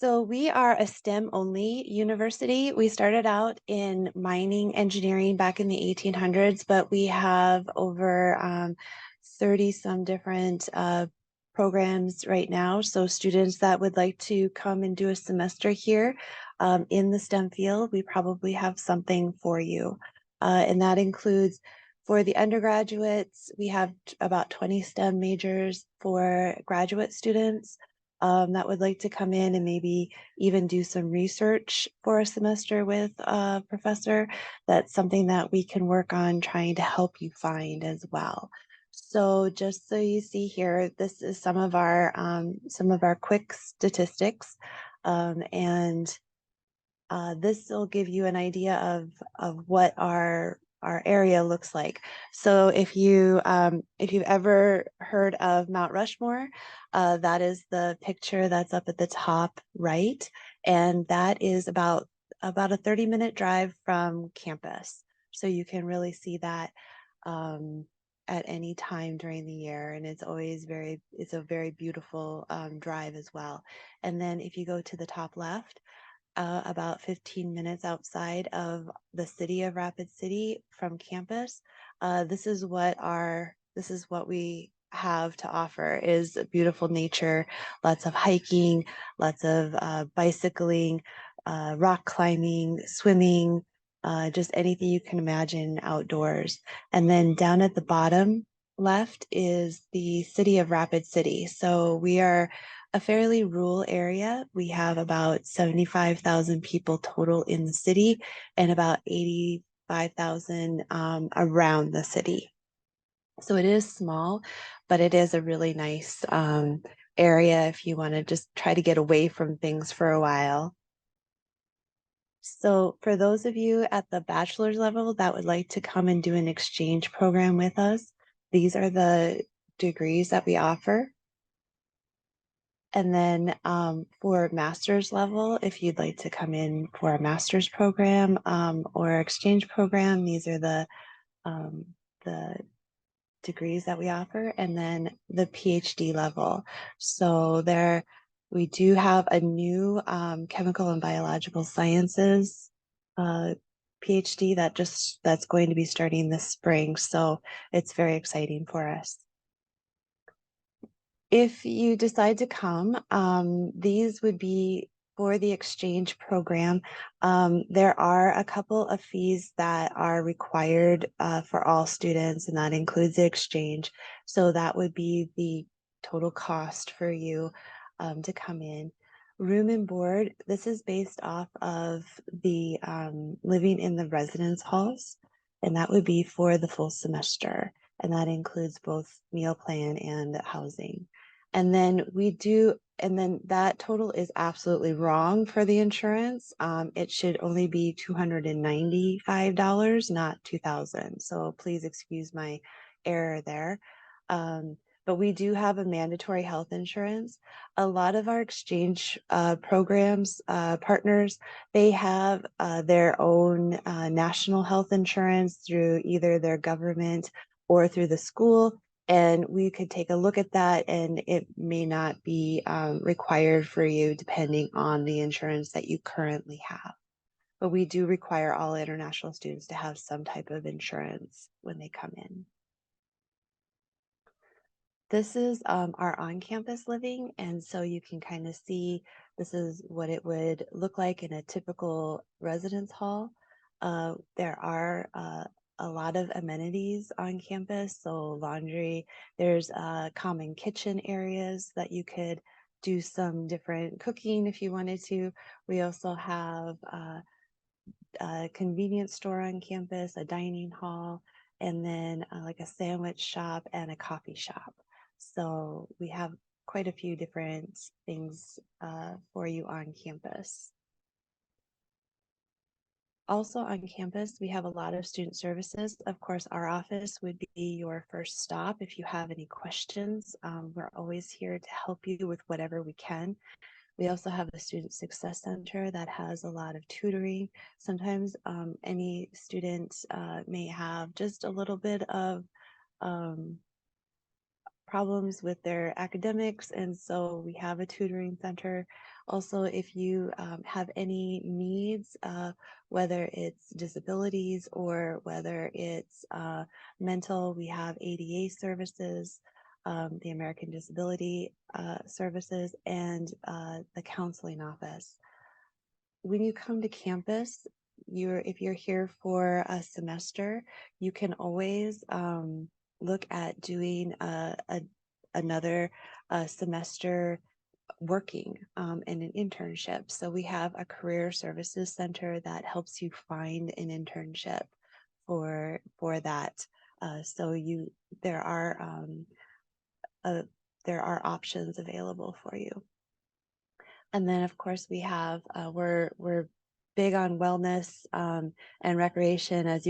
So we are a STEM-only university. We started out in mining engineering back in the 1800s, but we have over 30 some different programs right now. So students that would like to come and do a semester here in the STEM field, we probably have something for you. And that includes for the undergraduates, we have about 20 STEM majors. For graduate students that would like to come in and maybe even do some research for a semester with a professor, that's something that we can work on trying to help you find as well. So just so you see here, this is some of our quick statistics, and this will give you an idea of what our area looks like. So if you've ever heard of Mount Rushmore, that is the picture that's up at the top right, and that is about a 30-minute drive from campus. So you can really see that at any time during the year, and it's a very beautiful drive as well. And then if you go to the top left, about 15 minutes outside of the city of Rapid City from campus. This is what we have to offer is beautiful nature, lots of hiking, lots of bicycling, rock climbing, swimming, just anything you can imagine outdoors. And then down at the bottom left is the city of Rapid City. So we are a fairly rural area. We have about 75,000 people total in the city and about 85,000 around the city. So it is small, but it is a really nice area if you want to just try to get away from things for a while. So for those of you at the bachelor's level that would like to come and do an exchange program with us, these are the degrees that we offer. And then for master's level, if you'd like to come in for a master's program or exchange program, these are the degrees that we offer. And then the PhD level. So we do have a new chemical and biological sciences PhD that's going to be starting this spring. So it's very exciting for us. If you decide to come, these would be for the exchange program. There are a couple of fees that are required for all students, and that includes the exchange. So that would be the total cost for you to come in. Room and board, this is based off of the living in the residence halls, and that would be for the full semester. And that includes both meal plan and housing. And then that total is absolutely wrong for the insurance. It should only be $295, not $2,000. So please excuse my error there. But we do have a mandatory health insurance. A lot of our exchange programs, partners, they have their own national health insurance through either their government or through the school. And we could take a look at that, and it may not be required for you depending on the insurance that you currently have. But we do require all international students to have some type of insurance when they come in. This is our on-campus living, and so you can kind of see this is what it would look like in a typical residence hall. There are a lot of amenities on campus, so laundry, there's common kitchen areas that you could do some different cooking if you wanted to. We also have a convenience store on campus, a dining hall, and then like a sandwich shop and a coffee shop. So we have quite a few different things for you on campus. Also on campus, we have a lot of student services. Of course, our office would be your first stop if you have any questions. We're always here to help you with whatever we can. We also have a Student Success Center that has a lot of tutoring. Sometimes any student may have just a little bit of problems with their academics, and so we have a tutoring center. Also, if you have any needs, whether it's disabilities or whether it's mental, we have ADA services, the American Disability Services, and the counseling office. When you come to campus, if you're here for a semester, you can always look at doing another semester working in an internship. So we have a career services center that helps you find an internship for that. So there are uh, there are options available for you. And then, of course, we have we're big on wellness and recreation, as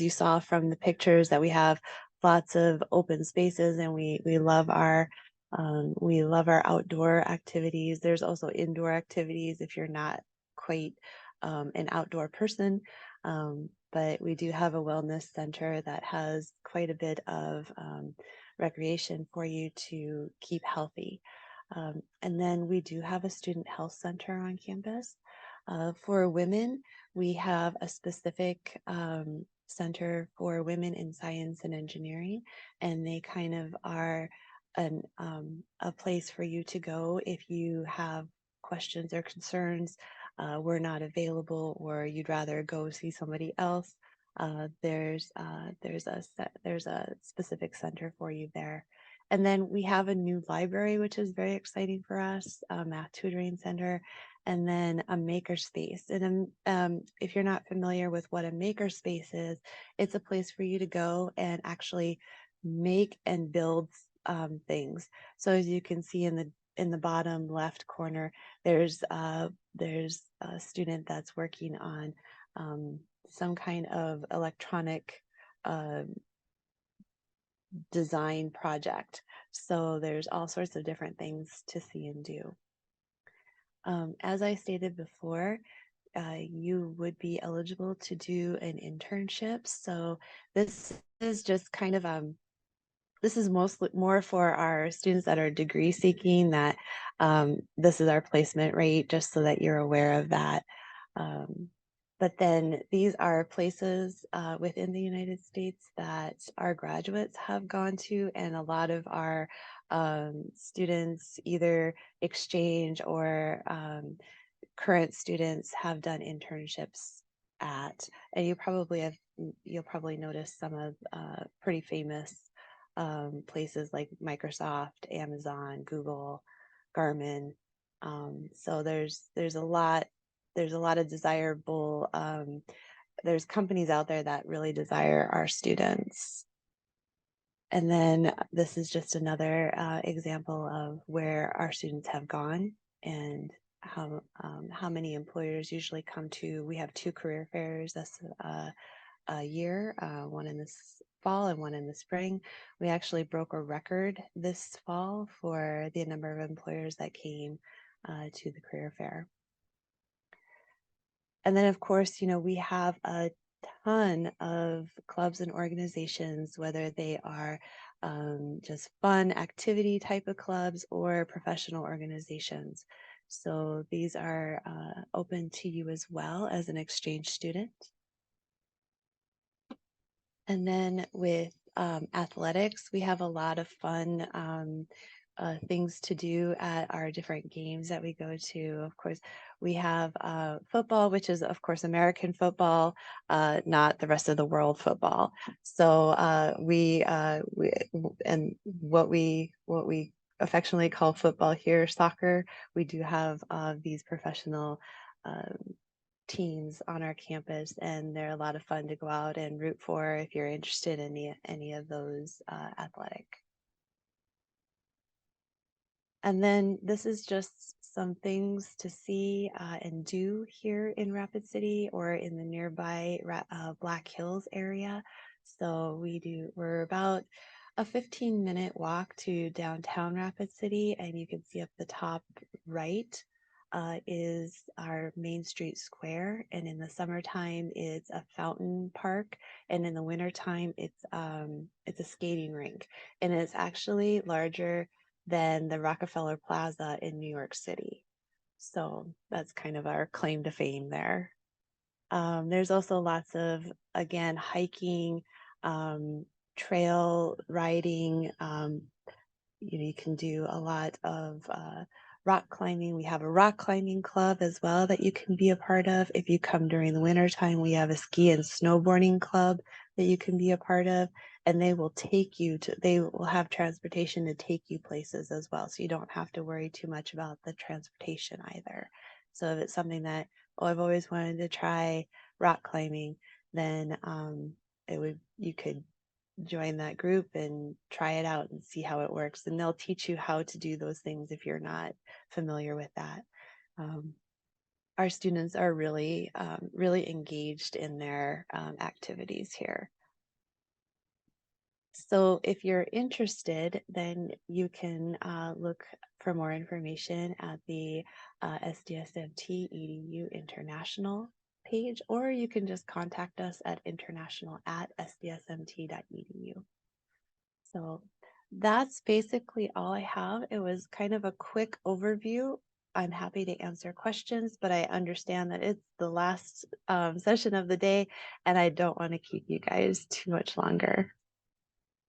you saw from the pictures, that we have lots of open spaces, and we love our outdoor activities. There's also indoor activities if you're not quite an outdoor person. But we do have a wellness center that has quite a bit of recreation for you to keep healthy. And then we do have a student health center on campus. For women, we have a specific center for women in science and engineering, and they kind of are a place for you to go if you have questions or concerns, we're not available, or you'd rather go see somebody else. There's a specific center for you there. And then we have a new library, which is very exciting for us, a math tutoring center, and then a makerspace. And if you're not familiar with what a makerspace is, it's a place for you to go and actually make and build things. So as you can see in the bottom left corner, there's a student that's working on some kind of electronic design project. So there's all sorts of different things to see and do. As I stated before, you would be eligible to do an internship. So this is just kind of this is mostly more for our students that are degree seeking, that this is our placement rate, just so that you're aware of that. But then these are places within the United States that our graduates have gone to, and a lot of our students, either exchange or current students, have done internships at. And you'll probably notice some of pretty famous places like Microsoft, Amazon, Google, Garmin. So there's a lot of desirable, there's companies out there that really desire our students. And then this is just another example of where our students have gone and how many employers usually come to. We have 2 career fairs a year, one in this fall and one in the spring. We actually broke a record this fall for the number of employers that came to the career fair. And then, of course, we have a ton of clubs and organizations, whether they are just fun activity type of clubs or professional organizations. So these are open to you as well as an exchange student. And then with athletics, we have a lot of fun things to do at our different games that we go to. Of course, we have football, which is, of course, American football, not the rest of the world football. So we and what we affectionately call football here, soccer. We do have these professional teams on our campus, and they're a lot of fun to go out and root for if you're interested in any of those athletic. And then this is just some things to see and do here in Rapid City or in the nearby Black Hills area. So we're about a 15-minute walk to downtown Rapid City, and you can see up the top right is our Main Street Square. And in the summertime, it's a fountain park, and in the wintertime, it's a skating rink, and it's actually larger than the Rockefeller Plaza in New York City. So that's kind of our claim to fame there. There's also lots of, again, hiking, trail riding. You can do a lot of rock climbing. We have a rock climbing club as well that you can be a part of. If you come during the winter time, we have a ski and snowboarding club that you can be a part of, and they will have transportation to take you places as well. So you don't have to worry too much about the transportation either. So if it's something that, oh, I've always wanted to try rock climbing, then you could join that group and try it out and see how it works. And they'll teach you how to do those things if you're not familiar with that. Our students are really, really engaged in their activities here. So if you're interested, then you can look for more information at the SDSMT EDU International page, or you can just contact us at international@sdsmt.edu. So that's basically all I have. It was kind of a quick overview. I'm happy to answer questions, but I understand that it's the last session of the day and I don't want to keep you guys too much longer.